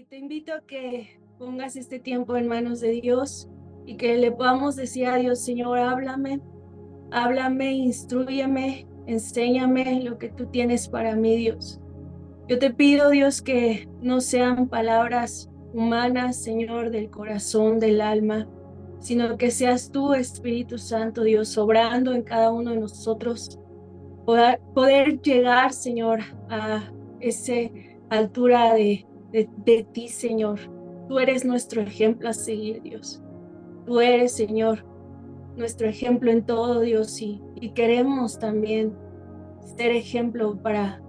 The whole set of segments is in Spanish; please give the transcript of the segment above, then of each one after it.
te invito a que pongas este tiempo en manos de Dios y que le podamos decir a Dios: Señor, háblame, háblame, instrúyeme, enséñame lo que tú tienes para mí, Dios. Yo te pido, Dios, que no sean palabras humanas, Señor, del corazón, del alma, sino que seas tú, Espíritu Santo, Dios, obrando en cada uno de nosotros, poder llegar, Señor, a esa altura de ti, Señor. Tú eres nuestro ejemplo a seguir, Dios. Tú eres, Señor, nuestro ejemplo en todo, Dios, y queremos también ser ejemplo para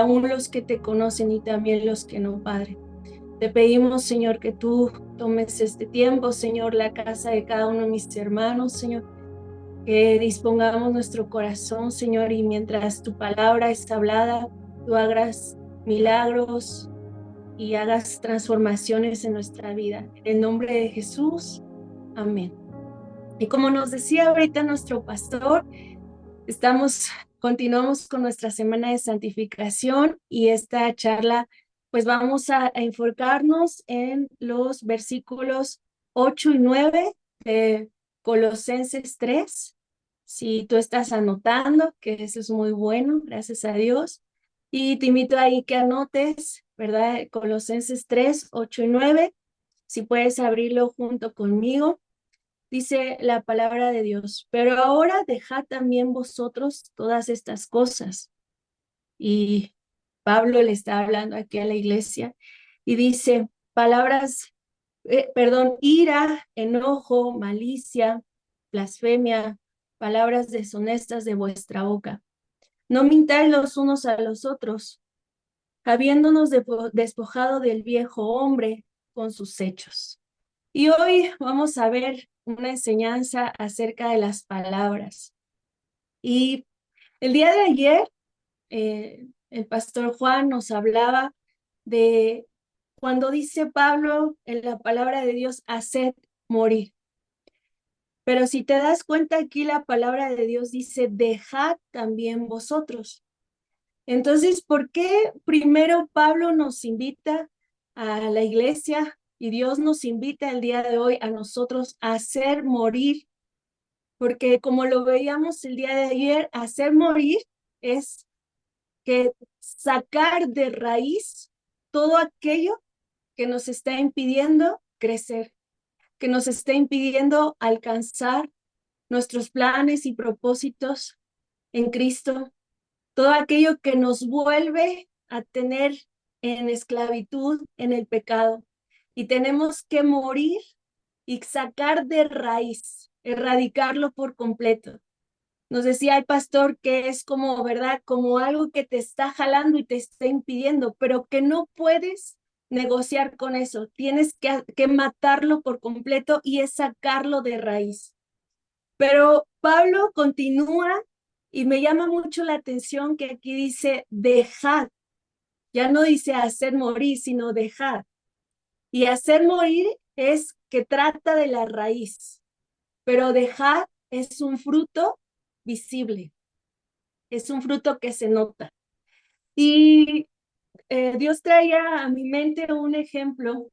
aún los que te conocen y también los que no, Padre. Te pedimos, Señor, que tú tomes este tiempo, Señor, la casa de cada uno de mis hermanos, Señor, que dispongamos nuestro corazón, Señor, y mientras tu palabra es hablada, tú hagas milagros y hagas transformaciones en nuestra vida. En el nombre de Jesús, amén. Y como nos decía ahorita nuestro pastor, continuamos con nuestra semana de santificación y esta charla, pues vamos a enfocarnos en los versículos 8 y 9 de Colosenses 3. Si tú estás anotando, que eso es muy bueno, gracias a Dios. Y te invito ahí que anotes, ¿verdad? Colosenses 3, 8 y 9. Si puedes abrirlo junto conmigo. Dice la palabra de Dios: pero ahora dejad también vosotros todas estas cosas. Y Pablo le está hablando aquí a la iglesia y dice ira, enojo, malicia, blasfemia, palabras deshonestas de vuestra boca. No mintáis los unos a los otros, habiéndonos despojado del viejo hombre con sus hechos. Y hoy vamos a ver una enseñanza acerca de las palabras. Y el día de ayer, el pastor Juan nos hablaba de cuando dice Pablo en la palabra de Dios: haced morir. Pero si te das cuenta, aquí la palabra de Dios dice: dejad también vosotros. Entonces, ¿por qué primero Pablo nos invita a la iglesia y Dios nos invita el día de hoy a nosotros a hacer morir? Porque como lo veíamos el día de ayer, hacer morir es que sacar de raíz todo aquello que nos está impidiendo crecer, que nos está impidiendo alcanzar nuestros planes y propósitos en Cristo, todo aquello que nos vuelve a tener en esclavitud, en el pecado. Y tenemos que morir y sacar de raíz, erradicarlo por completo. Nos decía el pastor que es como, ¿verdad? Como algo que te está jalando y te está impidiendo, pero que no puedes negociar con eso. Tienes que matarlo por completo y es sacarlo de raíz. Pero Pablo continúa y me llama mucho la atención que aquí dice dejad. Ya no dice hacer morir, sino dejad. Y hacer morir es que trata de la raíz, pero dejad es un fruto visible, es un fruto que se nota. Y Dios traía a mi mente un ejemplo.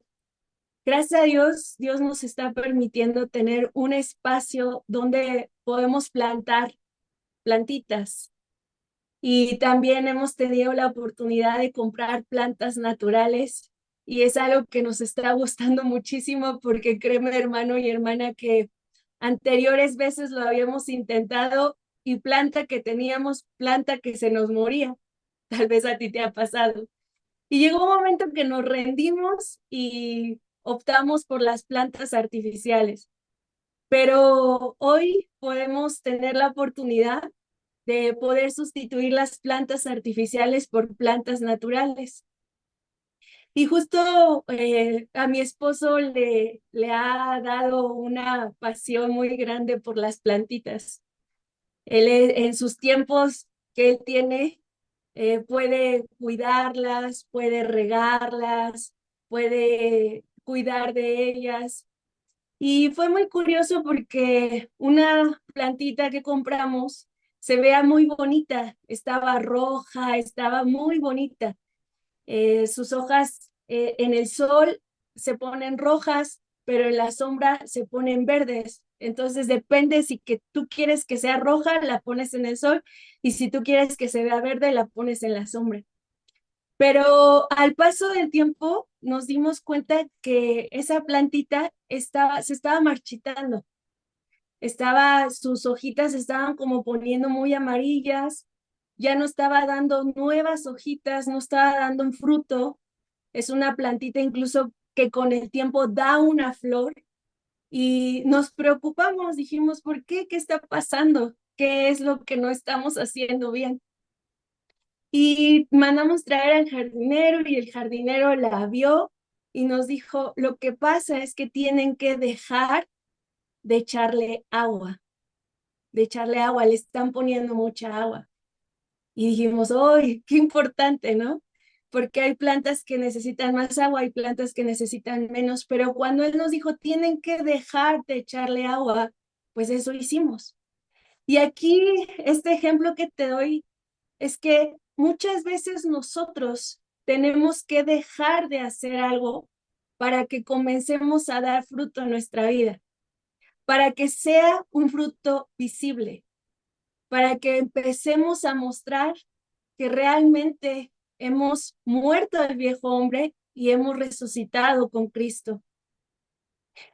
Gracias a Dios, Dios nos está permitiendo tener un espacio donde podemos plantar plantitas. Y también hemos tenido la oportunidad de comprar plantas naturales y es algo que nos está gustando muchísimo porque créeme, hermano y hermana, que anteriores veces lo habíamos intentado y planta que teníamos, planta que se nos moría. Tal vez a ti te ha pasado. Y llegó un momento que nos rendimos y optamos por las plantas artificiales. Pero hoy podemos tener la oportunidad de poder sustituir las plantas artificiales por plantas naturales. Y justo a mi esposo le ha dado una pasión muy grande por las plantitas. Él en sus tiempos que él tiene, puede cuidarlas, puede regarlas, puede cuidar de ellas. Y fue muy curioso porque una plantita que compramos se vea muy bonita, estaba roja, estaba muy bonita. Sus hojas en el sol se ponen rojas, pero en la sombra se ponen verdes. Entonces depende si que tú quieres que sea roja, la pones en el sol, y si tú quieres que se vea verde, la pones en la sombra. Pero al paso del tiempo nos dimos cuenta que esa plantita se estaba marchitando. Sus hojitas estaban como poniendo muy amarillas, ya no estaba dando nuevas hojitas, no estaba dando un fruto. Es una plantita incluso que con el tiempo da una flor y nos preocupamos, dijimos, ¿por qué? ¿Qué está pasando? ¿Qué es lo que no estamos haciendo bien? Y mandamos traer al jardinero y el jardinero la vio y nos dijo, lo que pasa es que tienen que dejar de echarle agua, le están poniendo mucha agua. Y dijimos, ¡ay, qué importante!, ¿no? Porque hay plantas que necesitan más agua, hay plantas que necesitan menos, pero cuando él nos dijo, tienen que dejar de echarle agua, pues eso hicimos. Y aquí este ejemplo que te doy es que muchas veces nosotros tenemos que dejar de hacer algo para que comencemos a dar fruto en nuestra vida, para que sea un fruto visible, para que empecemos a mostrar que realmente hemos muerto al viejo hombre y hemos resucitado con Cristo.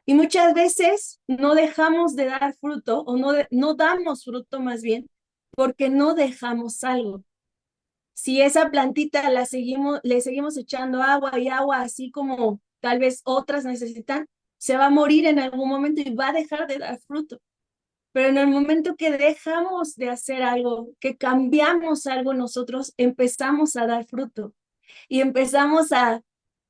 Y muchas veces no dejamos de dar fruto o no damos fruto más bien porque no dejamos algo. Si esa plantita le seguimos echando agua y agua así como tal vez otras necesitan, se va a morir en algún momento y va a dejar de dar fruto. Pero en el momento que dejamos de hacer algo, que cambiamos algo nosotros, empezamos a dar fruto y empezamos a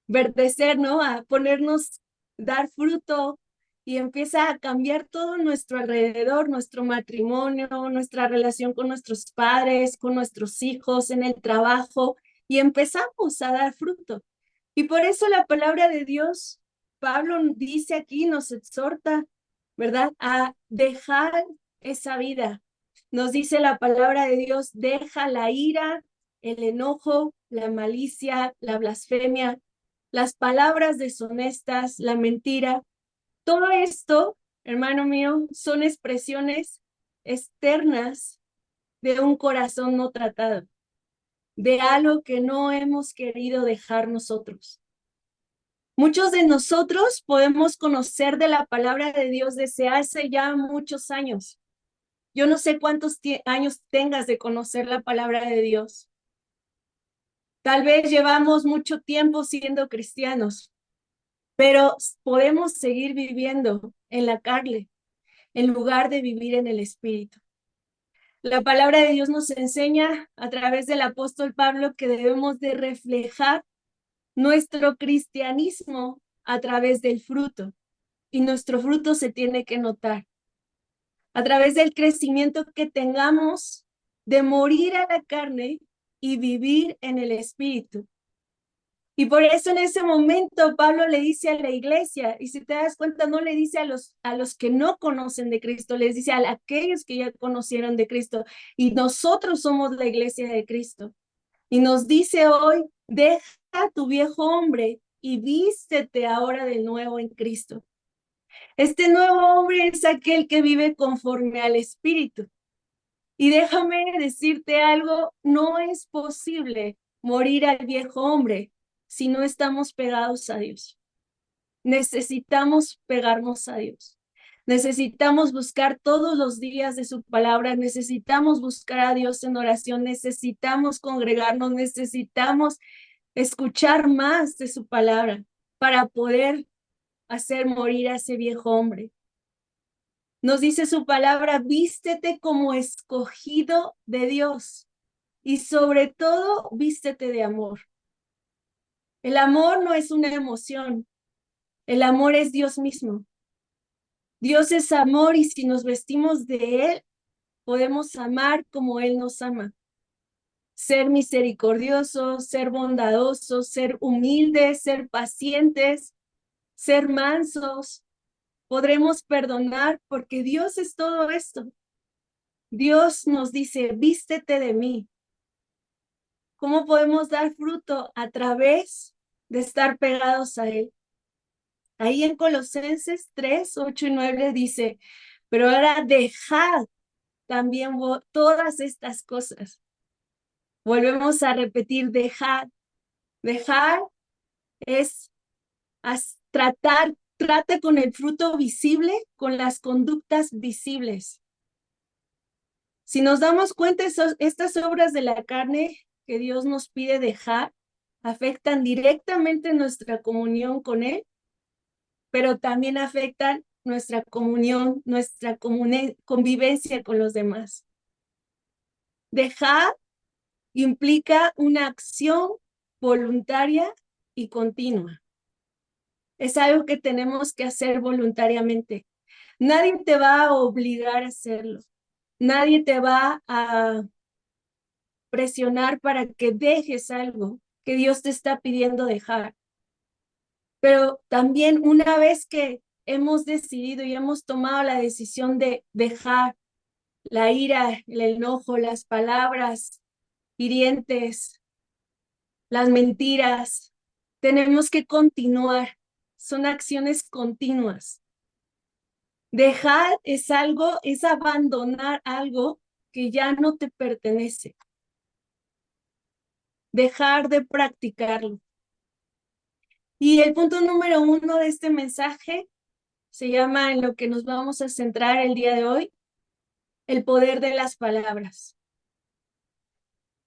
verdecer, ¿no? A ponernos, dar fruto y empieza a cambiar todo nuestro alrededor, nuestro matrimonio, nuestra relación con nuestros padres, con nuestros hijos, en el trabajo, y empezamos a dar fruto. Y por eso la palabra de Dios, Pablo dice aquí, nos exhorta, ¿verdad? A dejar esa vida. Nos dice la palabra de Dios, deja la ira, el enojo, la malicia, la blasfemia, las palabras deshonestas, la mentira. Todo esto, hermano mío, son expresiones externas de un corazón no tratado, de algo que no hemos querido dejar nosotros. Muchos de nosotros podemos conocer de la palabra de Dios desde hace ya muchos años. Yo no sé cuántos años tengas de conocer la palabra de Dios. Tal vez llevamos mucho tiempo siendo cristianos, pero podemos seguir viviendo en la carne en lugar de vivir en el espíritu. La palabra de Dios nos enseña a través del apóstol Pablo que debemos de reflejar nuestro cristianismo a través del fruto, y nuestro fruto se tiene que notar a través del crecimiento que tengamos de morir a la carne y vivir en el espíritu. Y por eso en ese momento Pablo le dice a la iglesia, y si te das cuenta, no le dice a los que no conocen de Cristo, les dice a aquellos que ya conocieron de Cristo, y nosotros somos la iglesia de Cristo. Y nos dice hoy, deja tu viejo hombre y vístete ahora de nuevo en Cristo. Este nuevo hombre es aquel que vive conforme al Espíritu. Y déjame decirte algo, no es posible morir al viejo hombre si no estamos pegados a Dios. Necesitamos pegarnos a Dios. Necesitamos buscar todos los días de su palabra, necesitamos buscar a Dios en oración, necesitamos congregarnos, necesitamos escuchar más de su palabra para poder hacer morir a ese viejo hombre. Nos dice su palabra, vístete como escogido de Dios y sobre todo vístete de amor. El amor no es una emoción, el amor es Dios mismo. Dios es amor y si nos vestimos de Él, podemos amar como Él nos ama. Ser misericordiosos, ser bondadosos, ser humildes, ser pacientes, ser mansos. Podremos perdonar porque Dios es todo esto. Dios nos dice, vístete de mí. ¿Cómo podemos dar fruto? A través de estar pegados a Él. Ahí en Colosenses 3, 8 y 9 dice, pero ahora dejad también todas estas cosas. Volvemos a repetir, dejad. Dejar es trate con el fruto visible, con las conductas visibles. Si nos damos cuenta, estas obras de la carne que Dios nos pide dejar afectan directamente nuestra comunión con Él, pero también afectan nuestra comunión, nuestra convivencia con los demás. Dejar implica una acción voluntaria y continua. Es algo que tenemos que hacer voluntariamente. Nadie te va a obligar a hacerlo. Nadie te va a presionar para que dejes algo que Dios te está pidiendo dejar. Pero también una vez que hemos decidido y hemos tomado la decisión de dejar la ira, el enojo, las palabras hirientes, las mentiras, tenemos que continuar. Son acciones continuas. Dejar es abandonar algo que ya no te pertenece. Dejar de practicarlo. Y el punto número 1 de este mensaje se llama, en lo que nos vamos a centrar el día de hoy, el poder de las palabras.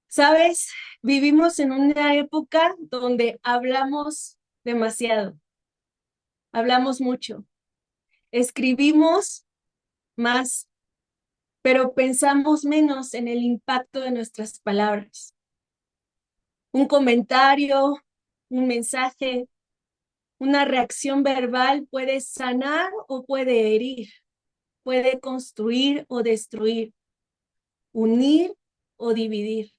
¿Sabes? Vivimos en una época donde hablamos demasiado. Hablamos mucho. Escribimos más, pero pensamos menos en el impacto de nuestras palabras. Un comentario, un mensaje, una reacción verbal puede sanar o puede herir, puede construir o destruir, unir o dividir.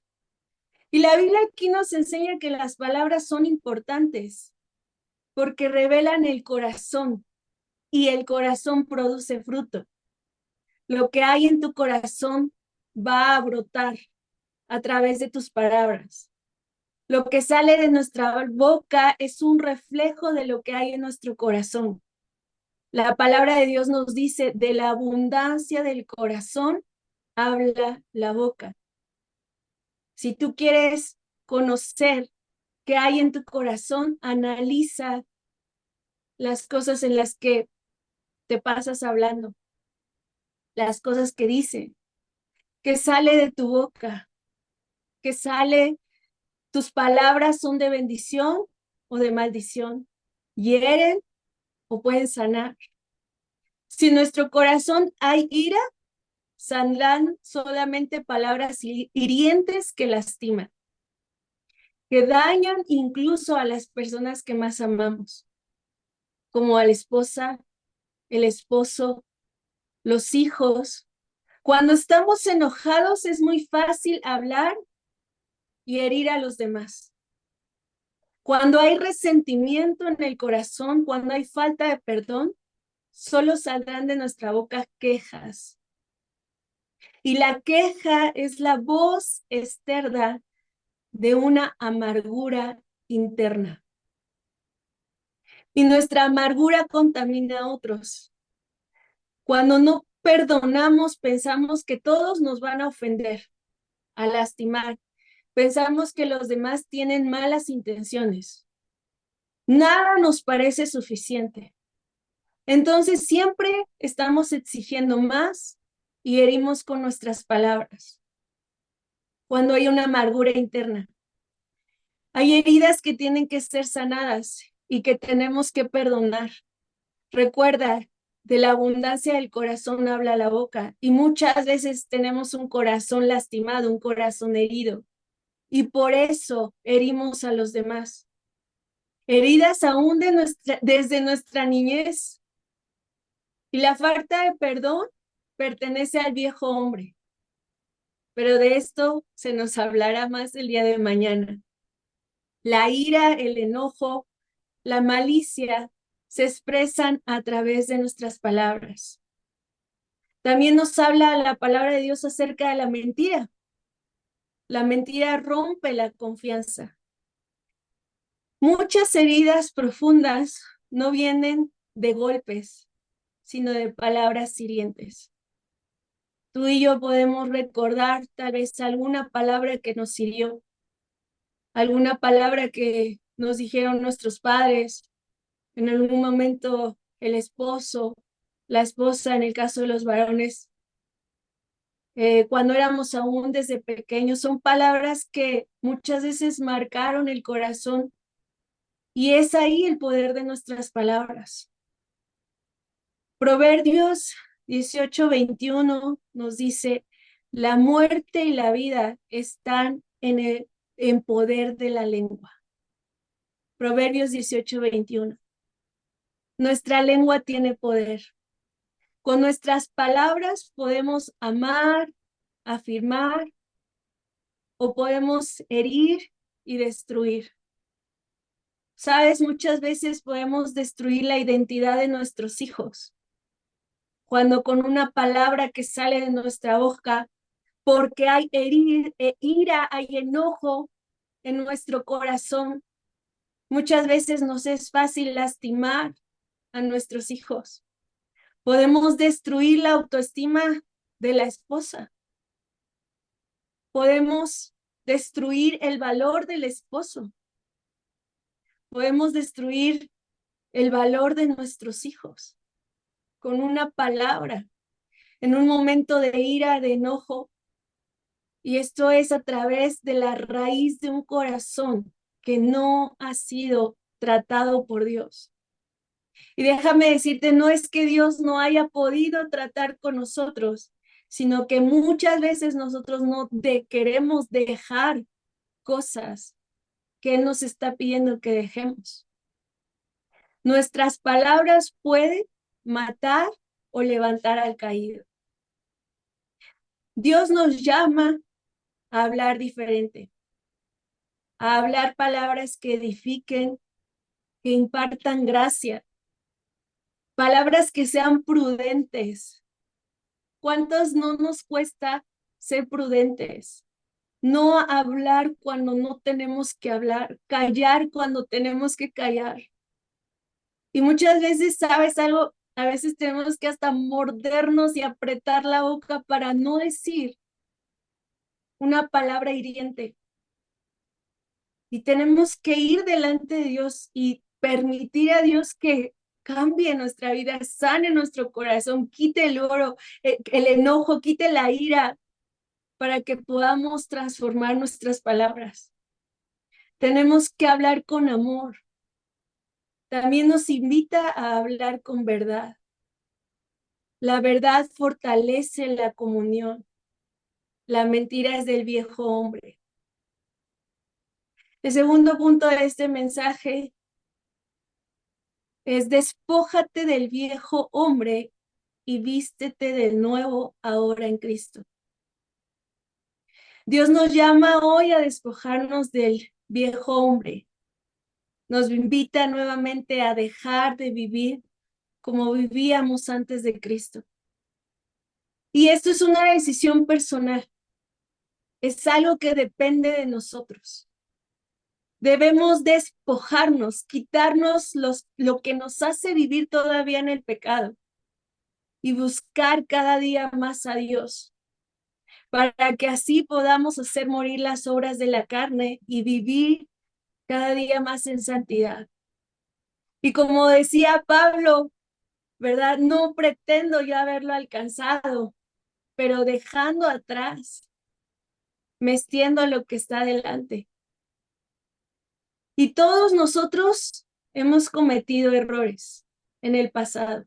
Y la Biblia aquí nos enseña que las palabras son importantes porque revelan el corazón y el corazón produce fruto. Lo que hay en tu corazón va a brotar a través de tus palabras. Lo que sale de nuestra boca es un reflejo de lo que hay en nuestro corazón. La palabra de Dios nos dice, de la abundancia del corazón habla la boca. Si tú quieres conocer qué hay en tu corazón, analiza las cosas en las que te pasas hablando, las cosas que dicen, que sale de tu boca, que sale, tus palabras son de bendición o de maldición, hieren o pueden sanar. Si en nuestro corazón hay ira, saldrán solamente palabras hirientes que lastiman, que dañan incluso a las personas que más amamos, como a la esposa, el esposo, los hijos. Cuando estamos enojados es muy fácil hablar y herir a los demás. Cuando hay resentimiento en el corazón, cuando hay falta de perdón, solo saldrán de nuestra boca quejas. Y la queja es la voz externa de una amargura interna. Y nuestra amargura contamina a otros. Cuando no perdonamos, pensamos que todos nos van a ofender, a lastimar. Pensamos que los demás tienen malas intenciones. Nada nos parece suficiente. Entonces siempre estamos exigiendo más y herimos con nuestras palabras. Cuando hay una amargura interna, hay heridas que tienen que ser sanadas y que tenemos que perdonar. Recuerda, de la abundancia del corazón habla la boca y muchas veces tenemos un corazón lastimado, un corazón herido y por eso herimos a los demás. Heridas aún desde nuestra niñez. Y la falta de perdón pertenece al viejo hombre. Pero de esto se nos hablará más el día de mañana. La ira, el enojo, la malicia se expresan a través de nuestras palabras. También nos habla la palabra de Dios acerca de la mentira. La mentira rompe la confianza. Muchas heridas profundas no vienen de golpes, sino de palabras hirientes. Tú y yo podemos recordar tal vez alguna palabra que nos hirió, alguna palabra que nos dijeron nuestros padres, en algún momento el esposo, la esposa, en el caso de los varones, cuando éramos aún desde pequeños. Son palabras que muchas veces marcaron el corazón y es ahí el poder de nuestras palabras. Proverbios 18:21 nos dice, la muerte y la vida están en poder de la lengua. Proverbios 18:21. Nuestra lengua tiene poder. Con nuestras palabras podemos amar, afirmar o podemos herir y destruir. Sabes, muchas veces podemos destruir la identidad de nuestros hijos cuando con una palabra que sale de nuestra boca, porque hay ira, hay enojo en nuestro corazón, muchas veces nos es fácil lastimar a nuestros hijos. Podemos destruir la autoestima de la esposa. Podemos destruir el valor del esposo. Podemos destruir el valor de nuestros hijos con una palabra, en un momento de ira, de enojo. Y esto es a través de la raíz de un corazón que no ha sido tratado por Dios. Y déjame decirte, no es que Dios no haya podido tratar con nosotros, sino que muchas veces nosotros no queremos dejar cosas que Él nos está pidiendo que dejemos. Nuestras palabras pueden matar o levantar al caído. Dios nos llama a hablar diferente, a hablar palabras que edifiquen, que impartan gracia, palabras que sean prudentes. ¿Cuántos no nos cuesta ser prudentes? No hablar cuando no tenemos que hablar, callar cuando tenemos que callar. Y muchas veces, ¿sabes algo? A veces tenemos que hasta mordernos y apretar la boca para no decir una palabra hiriente. Y tenemos que ir delante de Dios y permitir a Dios que cambie nuestra vida, sane nuestro corazón, quite el oro, el enojo, quite la ira, para que podamos transformar nuestras palabras. Tenemos que hablar con amor. También nos invita a hablar con verdad. La verdad fortalece la comunión. La mentira es del viejo hombre. El segundo punto de este mensaje es despójate del viejo hombre y vístete de nuevo ahora en Cristo. Dios nos llama hoy a despojarnos del viejo hombre. Nos invita nuevamente a dejar de vivir como vivíamos antes de Cristo. Y esto es una decisión personal. Es algo que depende de nosotros. Debemos despojarnos, quitarnos lo que nos hace vivir todavía en el pecado y buscar cada día más a Dios, para que así podamos hacer morir las obras de la carne y vivir cada día más en santidad. Y como decía Pablo, ¿verdad? No pretendo ya haberlo alcanzado, pero dejando atrás, me extiendo a lo que está delante. Y todos nosotros hemos cometido errores en el pasado.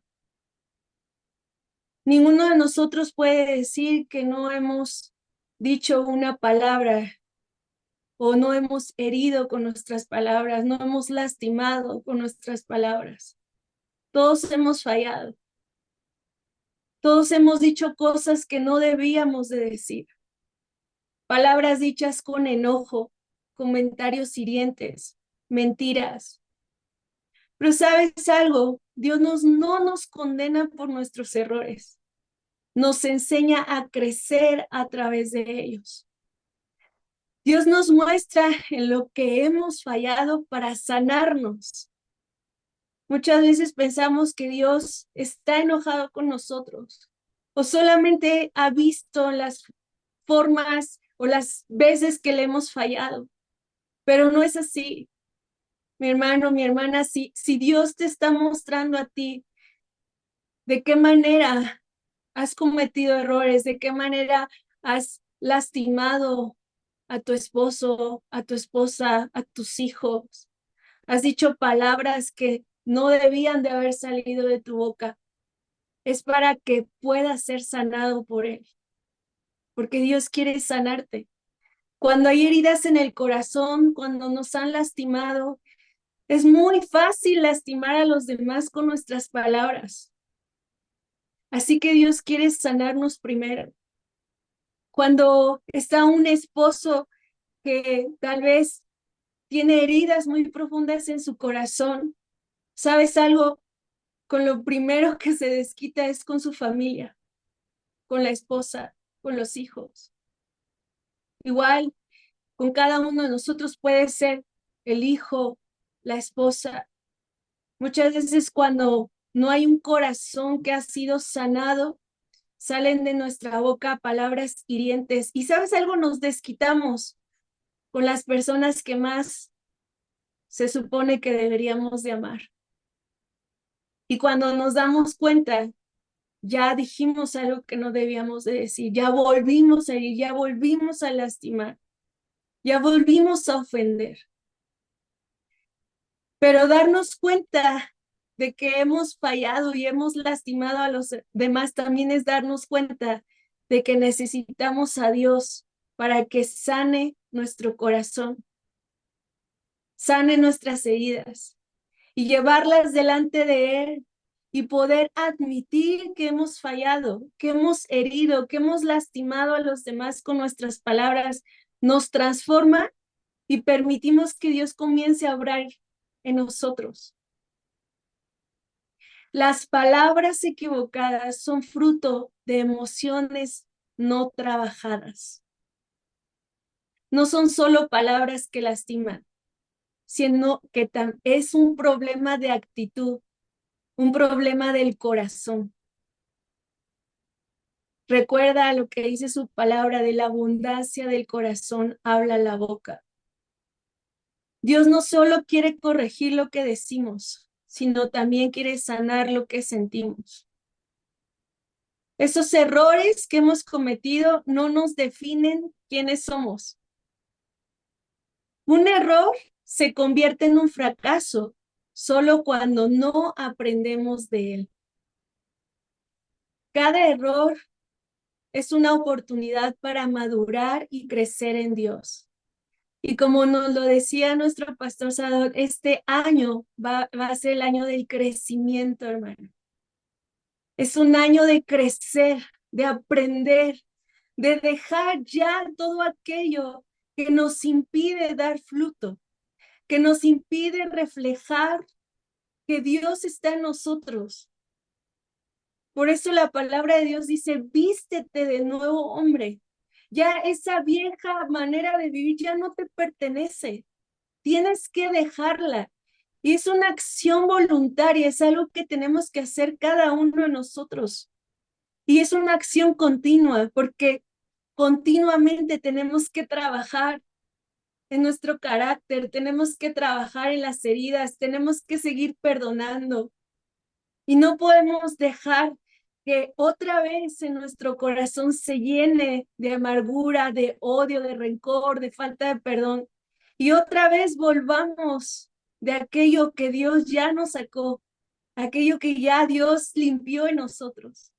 Ninguno de nosotros puede decir que no hemos dicho una palabra o no hemos herido con nuestras palabras, no hemos lastimado con nuestras palabras. Todos hemos fallado. Todos hemos dicho cosas que no debíamos de decir. Palabras dichas con enojo, comentarios hirientes, mentiras. Pero ¿sabes algo? Dios no nos condena por nuestros errores. Nos enseña a crecer a través de ellos. Dios nos muestra en lo que hemos fallado para sanarnos. Muchas veces pensamos que Dios está enojado con nosotros o solamente ha visto las formas o las veces que le hemos fallado, pero no es así. Mi hermano, mi hermana, si Dios te está mostrando a ti de qué manera has cometido errores, de qué manera has lastimado a tu esposo, a tu esposa, a tus hijos, has dicho palabras que no debían de haber salido de tu boca, es para que puedas ser sanado por Él, porque Dios quiere sanarte. Cuando hay heridas en el corazón, cuando nos han lastimado, es muy fácil lastimar a los demás con nuestras palabras. Así que Dios quiere sanarnos primero. Cuando está un esposo que tal vez tiene heridas muy profundas en su corazón, ¿sabes algo? Con lo primero que se desquita es con su familia, con la esposa, con los hijos. Igual, con cada uno de nosotros puede ser el hijo, la esposa. Muchas veces cuando no hay un corazón que ha sido sanado, salen de nuestra boca palabras hirientes. Y ¿sabes algo? Nos desquitamos con las personas que más se supone que deberíamos de amar. Y cuando nos damos cuenta, ya dijimos algo que no debíamos de decir, ya volvimos a ir, ya volvimos a lastimar, ya volvimos a ofender. Pero darnos cuenta de que hemos fallado y hemos lastimado a los demás también es darnos cuenta de que necesitamos a Dios para que sane nuestro corazón, sane nuestras heridas y llevarlas delante de Él y poder admitir que hemos fallado, que hemos herido, que hemos lastimado a los demás con nuestras palabras, nos transforma y permitimos que Dios comience a obrar en nosotros. Las palabras equivocadas son fruto de emociones no trabajadas. No son solo palabras que lastiman, sino que es un problema de actitud, un problema del corazón. Recuerda lo que dice su palabra: de la abundancia del corazón habla la boca. Dios no solo quiere corregir lo que decimos, sino también quiere sanar lo que sentimos. Esos errores que hemos cometido no nos definen quiénes somos. Un error se convierte en un fracaso solo cuando no aprendemos de él. Cada error es una oportunidad para madurar y crecer en Dios. Y como nos lo decía nuestro pastor Sadot, este año va a ser el año del crecimiento, hermano. Es un año de crecer, de aprender, de dejar ya todo aquello que nos impide dar fruto, que nos impide reflejar que Dios está en nosotros. Por eso la palabra de Dios dice: vístete de nuevo, hombre. Ya esa vieja manera de vivir ya no te pertenece. Tienes que dejarla. Y es una acción voluntaria, es algo que tenemos que hacer cada uno de nosotros. Y es una acción continua, porque continuamente tenemos que trabajar en nuestro carácter, tenemos que trabajar en las heridas, tenemos que seguir perdonando. Y no podemos dejar que otra vez en nuestro corazón se llene de amargura, de odio, de rencor, de falta de perdón. Y otra vez volvamos de aquello que Dios ya nos sacó, aquello que ya Dios limpió en nosotros.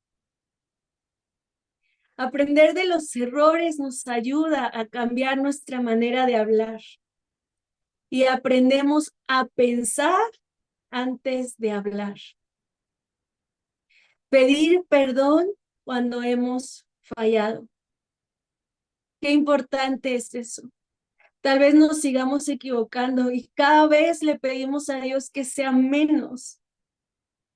Aprender de los errores nos ayuda a cambiar nuestra manera de hablar. Y aprendemos a pensar antes de hablar. Pedir perdón cuando hemos fallado. Qué importante es eso. Tal vez nos sigamos equivocando y cada vez le pedimos a Dios que sea menos,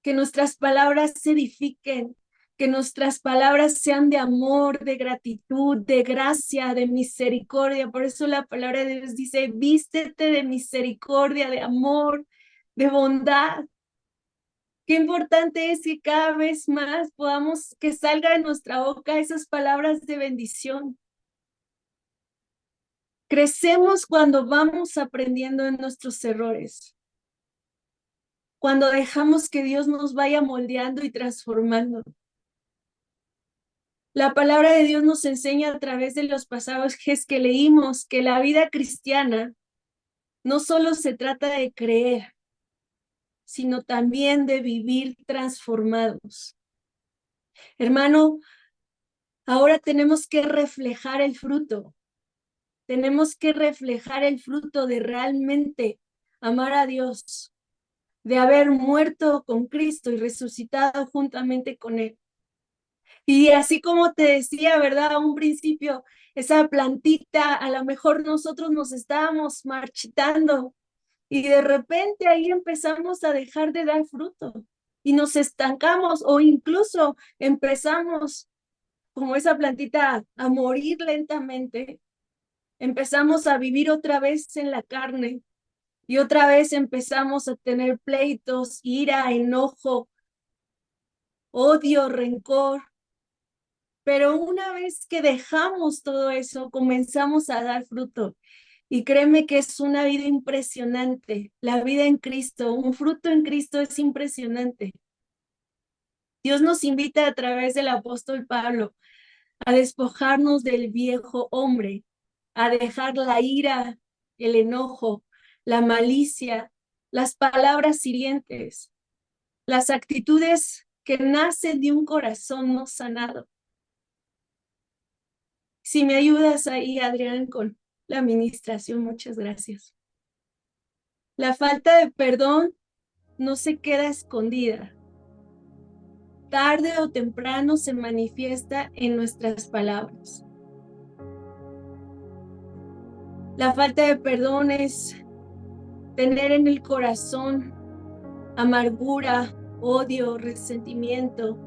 que nuestras palabras se edifiquen, Que nuestras palabras sean de amor, de gratitud, de gracia, de misericordia. Por eso la palabra de Dios dice, vístete de misericordia, de amor, de bondad. Qué importante es que cada vez más podamos, que salga de nuestra boca esas palabras de bendición. Crecemos cuando vamos aprendiendo en nuestros errores, cuando dejamos que Dios nos vaya moldeando y transformando. La palabra de Dios nos enseña a través de los pasajes que leímos que la vida cristiana no solo se trata de creer, sino también de vivir transformados. Hermano, ahora tenemos que reflejar el fruto. Tenemos que reflejar el fruto de realmente amar a Dios, de haber muerto con Cristo y resucitado juntamente con Él. Y así como te decía, ¿verdad? A un principio, esa plantita, a lo mejor nosotros nos estábamos marchitando y de repente ahí empezamos a dejar de dar fruto y nos estancamos o incluso empezamos como esa plantita a morir lentamente. Empezamos a vivir otra vez en la carne y otra vez empezamos a tener pleitos, ira, enojo, odio, rencor. Pero una vez que dejamos todo eso, comenzamos a dar fruto. Y créeme que es una vida impresionante. La vida en Cristo, un fruto en Cristo es impresionante. Dios nos invita a través del apóstol Pablo a despojarnos del viejo hombre, a dejar la ira, el enojo, la malicia, las palabras hirientes, las actitudes que nacen de un corazón no sanado. Si me ayudas ahí, Adrián, con la administración, muchas gracias. La falta de perdón no se queda escondida. Tarde o temprano se manifiesta en nuestras palabras. La falta de perdón es tener en el corazón amargura, odio, resentimiento.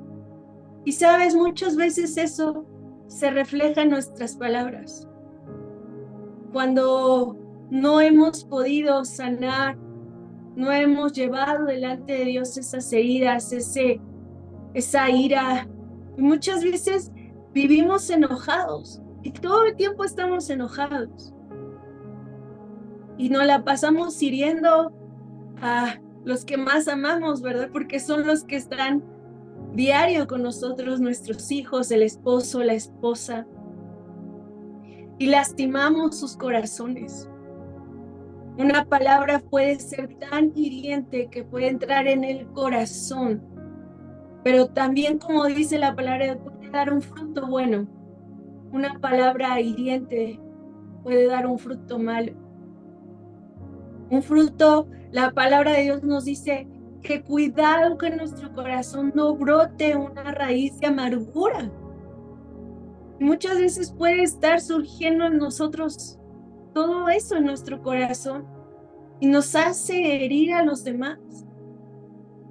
Y sabes, muchas veces eso se refleja en nuestras palabras. Cuando no hemos podido sanar, no hemos llevado delante de Dios esas heridas, esa ira. Y muchas veces vivimos enojados y todo el tiempo estamos enojados. Y nos la pasamos hiriendo a los que más amamos, ¿verdad? Porque son los que están diario con nosotros, nuestros hijos, el esposo, la esposa. Y lastimamos sus corazones. Una palabra puede ser tan hiriente que puede entrar en el corazón, pero también, como dice la palabra, puede dar un fruto bueno. Una palabra hiriente puede dar un fruto malo. Un fruto, la palabra de Dios nos dice que cuidado que en nuestro corazón no brote una raíz de amargura. Muchas veces puede estar surgiendo en nosotros todo eso en nuestro corazón y nos hace herir a los demás.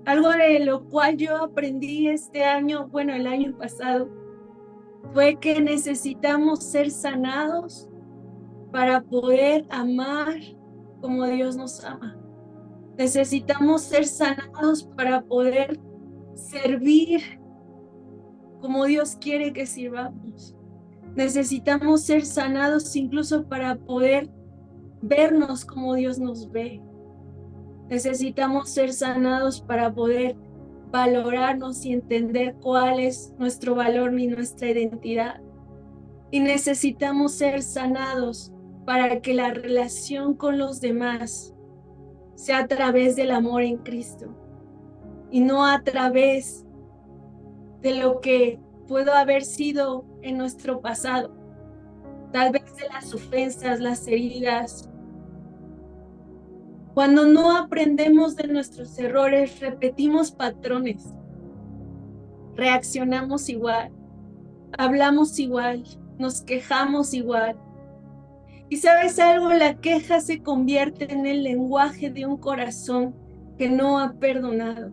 Algo de lo cual yo aprendí este año, bueno, el año pasado, fue que necesitamos ser sanados para poder amar como Dios nos ama. Necesitamos ser sanados para poder servir como Dios quiere que sirvamos. Necesitamos ser sanados incluso para poder vernos como Dios nos ve. Necesitamos ser sanados para poder valorarnos y entender cuál es nuestro valor y nuestra identidad. Y necesitamos ser sanados para que la relación con los demás sea a través del amor en Cristo y no a través de lo que puedo haber sido en nuestro pasado, tal vez de las ofensas, las heridas. Cuando no aprendemos de nuestros errores, repetimos patrones, reaccionamos igual, hablamos igual, nos quejamos igual. Y sabes algo, la queja se convierte en el lenguaje de un corazón que no ha perdonado.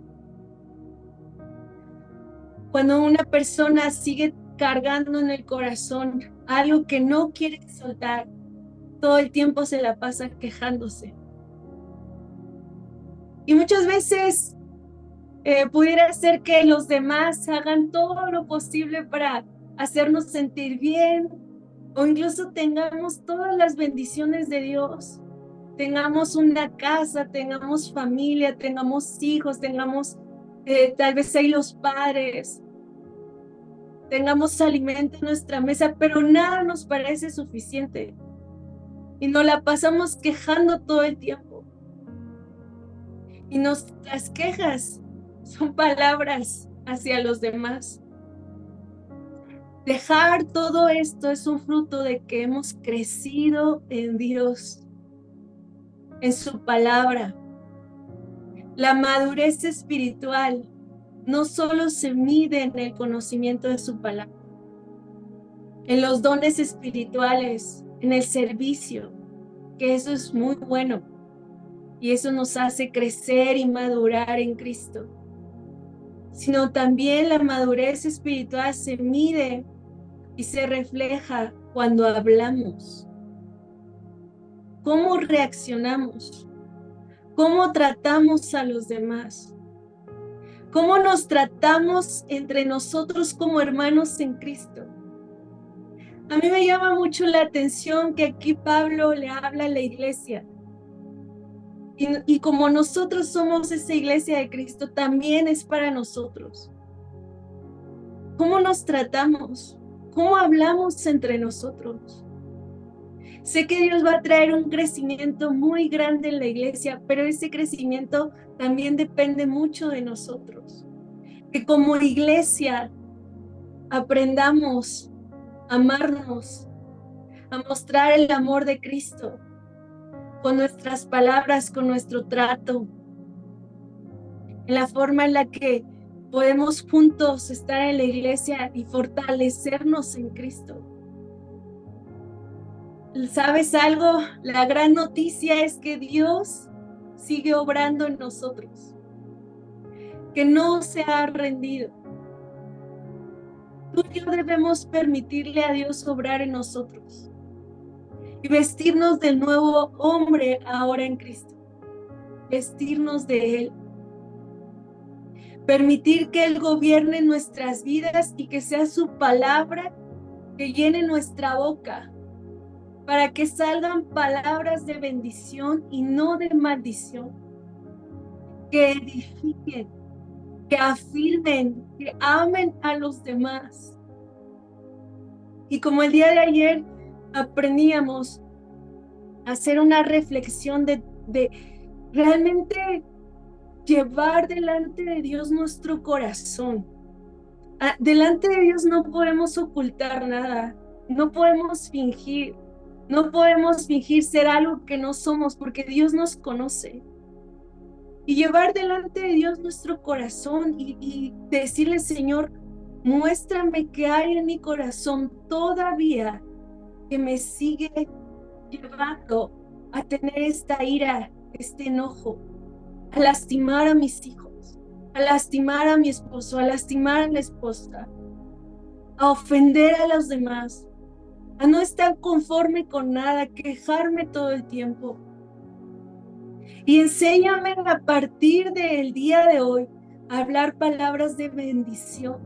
Cuando una persona sigue cargando en el corazón algo que no quiere soltar, todo el tiempo se la pasa quejándose. Y muchas veces pudiera ser que los demás hagan todo lo posible para hacernos sentir bien, o incluso tengamos todas las bendiciones de Dios, tengamos una casa, tengamos familia, tengamos hijos, tengamos tal vez ahí los padres, tengamos alimento en nuestra mesa, pero nada nos parece suficiente y nos la pasamos quejando todo el tiempo. Y nuestras quejas son palabras hacia los demás. Dejar todo esto es un fruto de que hemos crecido en Dios, en su palabra. La madurez espiritual no solo se mide en el conocimiento de su palabra, en los dones espirituales, en el servicio, que eso es muy bueno y eso nos hace crecer y madurar en Cristo, sino también la madurez espiritual se mide y se refleja cuando hablamos. ¿Cómo reaccionamos? ¿Cómo tratamos a los demás? ¿Cómo nos tratamos entre nosotros como hermanos en Cristo? A mí me llama mucho la atención que aquí Pablo le habla a la iglesia. Y como nosotros somos esa iglesia de Cristo, también es para nosotros. ¿Cómo nos tratamos? ¿Cómo hablamos entre nosotros? Sé que Dios va a traer un crecimiento muy grande en la iglesia, pero ese crecimiento también depende mucho de nosotros. Que como iglesia aprendamos a amarnos, a mostrar el amor de Cristo con nuestras palabras, con nuestro trato, en la forma en la que podemos juntos estar en la iglesia y fortalecernos en Cristo. ¿Sabes algo? La gran noticia es que Dios sigue obrando en nosotros, que no se ha rendido. Tú y yo debemos permitirle a Dios obrar en nosotros y vestirnos del nuevo hombre ahora en Cristo, vestirnos de Él, permitir que Él gobierne nuestras vidas y que sea su palabra que llene nuestra boca, para que salgan palabras de bendición y no de maldición, que edifiquen, que afirmen, que amen a los demás. Y como el día de ayer aprendíamos a hacer una reflexión de realmente llevar delante de Dios nuestro corazón. Delante de Dios no podemos ocultar nada, no podemos fingir. No podemos fingir ser algo que no somos porque Dios nos conoce. Y llevar delante de Dios nuestro corazón y decirle, Señor, muéstrame qué hay en mi corazón todavía que me sigue llevando a tener esta ira, este enojo, a lastimar a mis hijos, a lastimar a mi esposo, a lastimar a la esposa, a ofender a los demás, a no estar conforme con nada, a quejarme todo el tiempo. Y enséñame a partir del día de hoy a hablar palabras de bendición,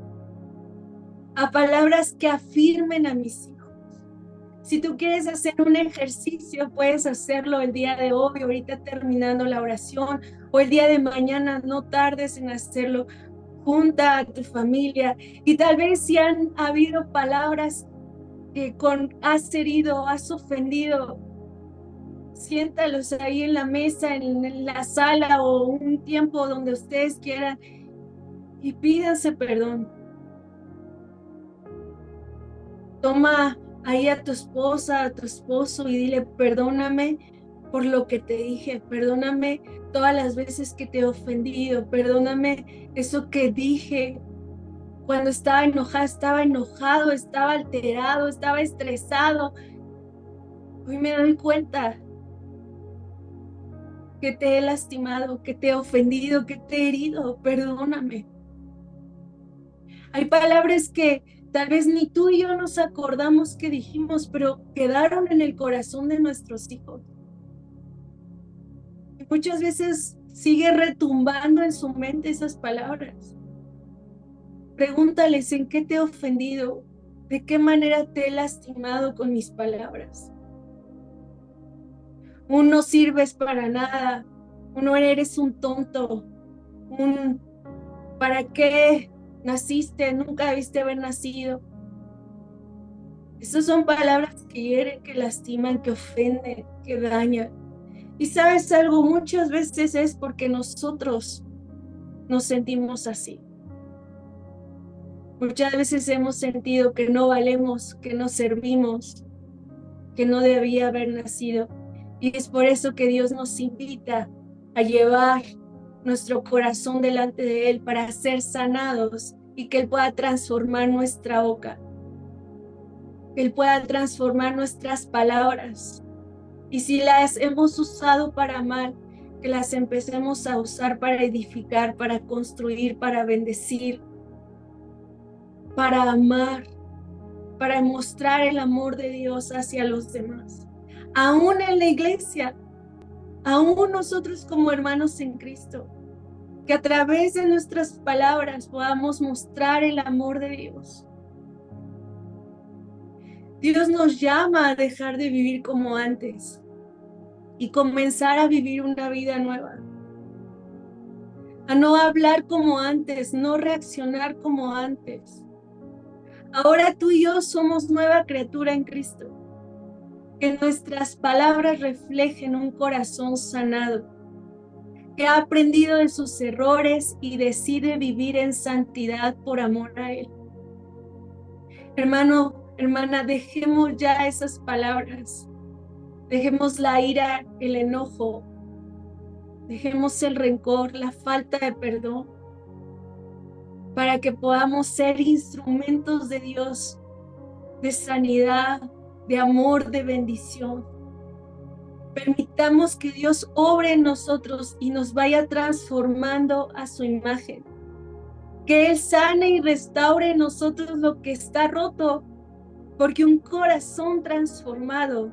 a palabras que afirmen a mis hijos. Si tú quieres hacer un ejercicio, puedes hacerlo el día de hoy, ahorita terminando la oración, o el día de mañana, no tardes en hacerlo. Junta a tu familia y tal vez si han habido palabras que has herido, has ofendido, siéntalos ahí en la mesa, en la sala o un tiempo donde ustedes quieran y pídanse perdón. Toma ahí a tu esposa, a tu esposo y dile, perdóname por lo que te dije, perdóname todas las veces que te he ofendido, perdóname eso que dije. Cuando estaba enojada, estaba enojado, estaba alterado, estaba estresado. Hoy me doy cuenta que te he lastimado, que te he ofendido, que te he herido. Perdóname. Hay palabras que tal vez ni tú y yo nos acordamos que dijimos, pero quedaron en el corazón de nuestros hijos. Y muchas veces sigue retumbando en su mente esas palabras. Pregúntales en qué te he ofendido, de qué manera te he lastimado con mis palabras. No sirves para nada, no eres un tonto, ¿para qué naciste? Nunca debiste haber nacido. Esas son palabras que hieren, que lastiman, que ofenden, que dañan. Y sabes algo, muchas veces es porque nosotros nos sentimos así. Muchas veces hemos sentido que no valemos, que no servimos, que no debía haber nacido. Y es por eso que Dios nos invita a llevar nuestro corazón delante de Él para ser sanados y que Él pueda transformar nuestra boca, que Él pueda transformar nuestras palabras. Y si las hemos usado para mal, que las empecemos a usar para edificar, para construir, para bendecir, para amar, para mostrar el amor de Dios hacia los demás. Aún en la iglesia, aún nosotros como hermanos en Cristo, que a través de nuestras palabras podamos mostrar el amor de Dios. Dios nos llama a dejar de vivir como antes y comenzar a vivir una vida nueva. A no hablar como antes, no reaccionar como antes. Ahora tú y yo somos nueva criatura en Cristo. Que nuestras palabras reflejen un corazón sanado, que ha aprendido de sus errores y decide vivir en santidad por amor a Él. Hermano, hermana, dejemos ya esas palabras. Dejemos la ira, el enojo. Dejemos el rencor, la falta de perdón, para que podamos ser instrumentos de Dios, de sanidad, de amor, de bendición. Permitamos que Dios obre en nosotros y nos vaya transformando a su imagen. Que Él sane y restaure en nosotros lo que está roto, porque un corazón transformado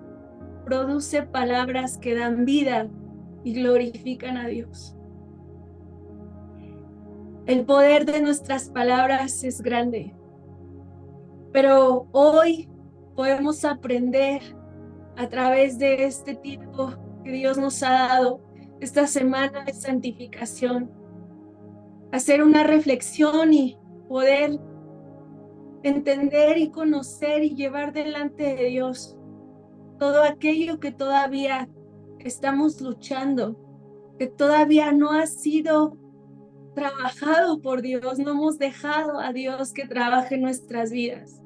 produce palabras que dan vida y glorifican a Dios. El poder de nuestras palabras es grande, pero hoy podemos aprender a través de este tiempo que Dios nos ha dado, esta semana de santificación, hacer una reflexión y poder entender y conocer y llevar delante de Dios todo aquello que todavía estamos luchando, que todavía no ha sido trabajado por Dios, no hemos dejado a Dios que trabaje en nuestras vidas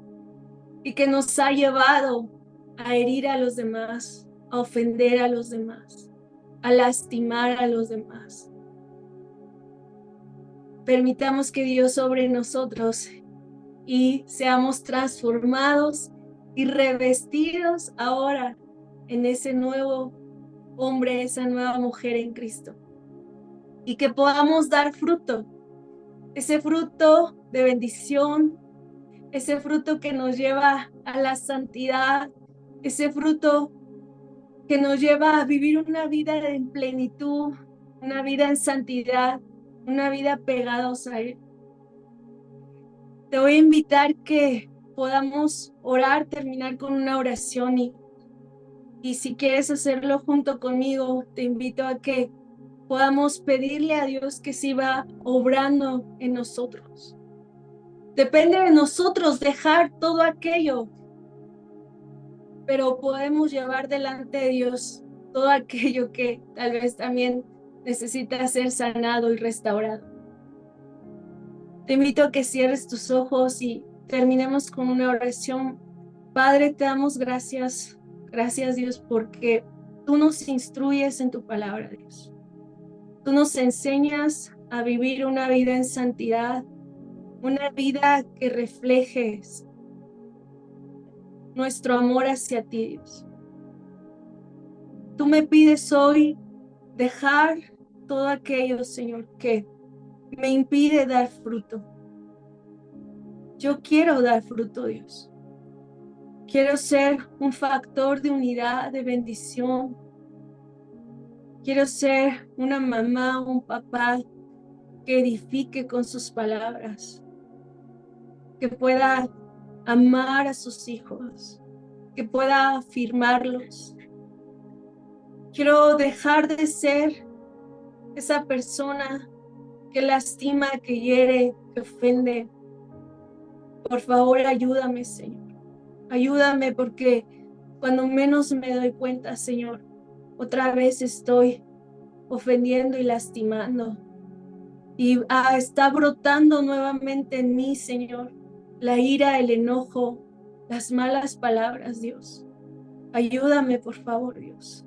y que nos ha llevado a herir a los demás, a ofender a los demás, a lastimar a los demás. Permitamos que Dios sobre nosotros y seamos transformados y revestidos ahora en ese nuevo hombre, esa nueva mujer en Cristo. Y que podamos dar fruto, ese fruto de bendición, ese fruto que nos lleva a la santidad, ese fruto que nos lleva a vivir una vida en plenitud, una vida en santidad, una vida pegados a Él. Te voy a invitar que podamos orar, terminar con una oración y si quieres hacerlo junto conmigo, te invito a que podamos pedirle a Dios que siga obrando en nosotros. Depende de nosotros dejar todo aquello, pero podemos llevar delante de Dios todo aquello que tal vez también necesita ser sanado y restaurado. Te invito a que cierres tus ojos y terminemos con una oración. Padre, te damos gracias. Gracias, Dios, porque tú nos instruyes en tu palabra, Dios. Tú nos enseñas a vivir una vida en santidad, una vida que refleje nuestro amor hacia ti, Dios. Tú me pides hoy dejar todo aquello, Señor, que me impide dar fruto. Yo quiero dar fruto, Dios. Quiero ser un factor de unidad, de bendición. Quiero ser una mamá, un papá que edifique con sus palabras, que pueda amar a sus hijos, que pueda afirmarlos. Quiero dejar de ser esa persona que lastima, que hiere, que ofende. Por favor, ayúdame, Señor. Ayúdame porque cuando menos me doy cuenta, Señor, otra vez estoy ofendiendo y lastimando. Y está brotando nuevamente en mí, Señor, la ira, el enojo, las malas palabras, Dios. Ayúdame, por favor, Dios.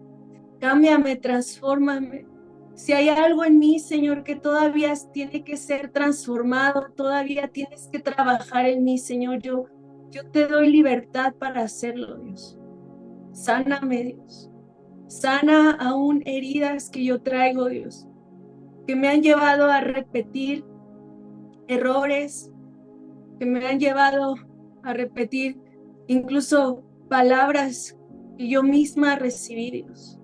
Cámbiame, transfórmame. Si hay algo en mí, Señor, que todavía tiene que ser transformado, todavía tienes que trabajar en mí, Señor, yo te doy libertad para hacerlo, Dios. Sáname, Dios. Sana aún heridas que yo traigo, Dios, que me han llevado a repetir errores, que me han llevado a repetir incluso palabras que yo misma recibí, Dios,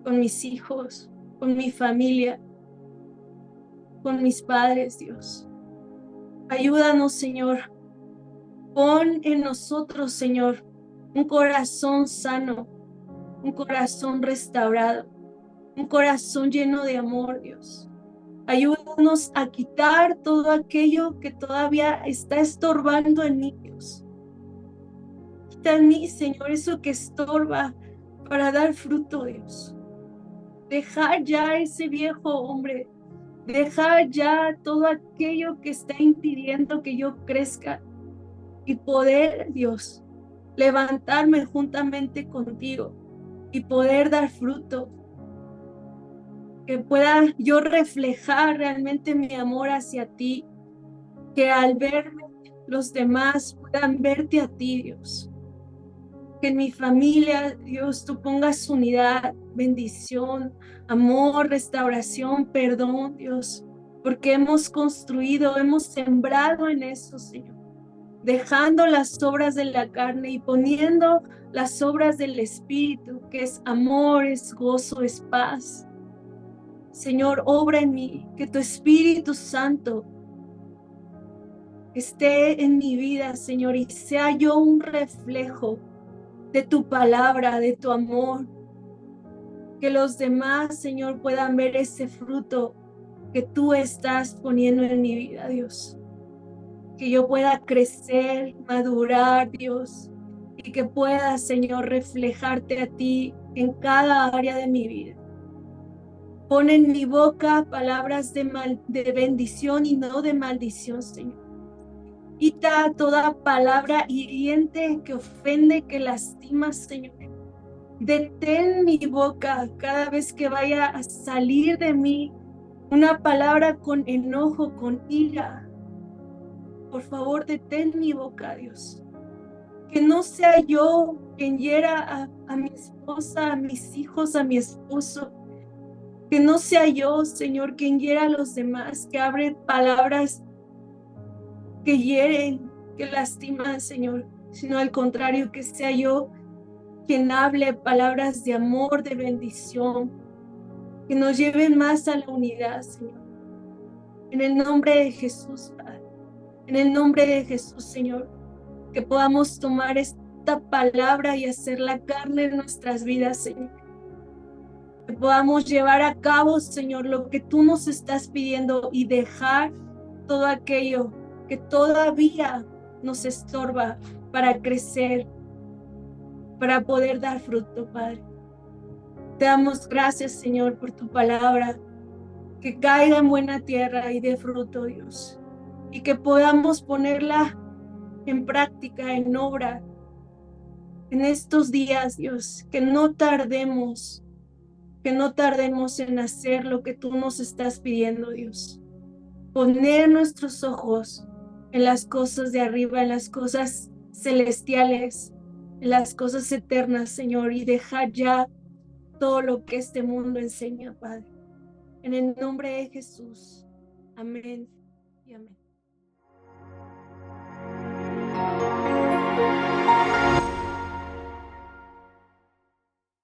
con mis hijos, con mi familia, con mis padres, Dios. Ayúdanos, Señor. Pon en nosotros, Señor, un corazón sano, un corazón restaurado, un corazón lleno de amor, Dios. Ayúdanos a quitar todo aquello que todavía está estorbando en mí, Dios. Quita en mí, Señor, eso que estorba para dar fruto, Dios. Dejar ya ese viejo hombre, dejar ya todo aquello que está impidiendo que yo crezca y poder, Dios, levantarme juntamente contigo y poder dar fruto, que pueda yo reflejar realmente mi amor hacia ti, que al verme los demás puedan verte a ti, Dios. Que en mi familia, Dios, tú pongas unidad, bendición, amor, restauración, perdón, Dios, porque hemos construido, hemos sembrado en eso, Señor, dejando las obras de la carne y poniendo las obras del Espíritu, que es amor, es gozo, es paz. Señor, obra en mí, que tu Espíritu Santo esté en mi vida, Señor, y sea yo un reflejo de tu palabra, de tu amor. Que los demás, Señor, puedan ver ese fruto que tú estás poniendo en mi vida, Dios. Que yo pueda crecer, madurar, Dios, y que pueda, Señor, reflejarte a ti en cada área de mi vida. Pon en mi boca palabras de bendición y no de maldición, Señor. Quita toda palabra hiriente que ofende, que lastima, Señor. Detén mi boca cada vez que vaya a salir de mí una palabra con enojo, con ira. Por favor, detén mi boca, Dios. Que no sea yo quien hiera a mi esposa, a mis hijos, a mi esposo. Que no sea yo, Señor, quien hiera a los demás, que abre palabras que hieren, que lastiman, Señor. Sino al contrario, que sea yo quien hable palabras de amor, de bendición, que nos lleven más a la unidad, Señor. En el nombre de Jesús, Padre. En el nombre de Jesús, Señor, que podamos tomar esta palabra y hacerla carne en nuestras vidas, Señor. Que podamos llevar a cabo, Señor, lo que tú nos estás pidiendo y dejar todo aquello que todavía nos estorba para crecer, para poder dar fruto, Padre. Te damos gracias, Señor, por tu palabra, que caiga en buena tierra y dé fruto, Dios, y que podamos ponerla en práctica, en obra, en estos días, Dios, que no tardemos en hacer lo que tú nos estás pidiendo, Dios. Poner nuestros ojos en las cosas de arriba, en las cosas celestiales, en las cosas eternas, Señor, y dejar ya todo lo que este mundo enseña, Padre. En el nombre de Jesús. Amén y amén.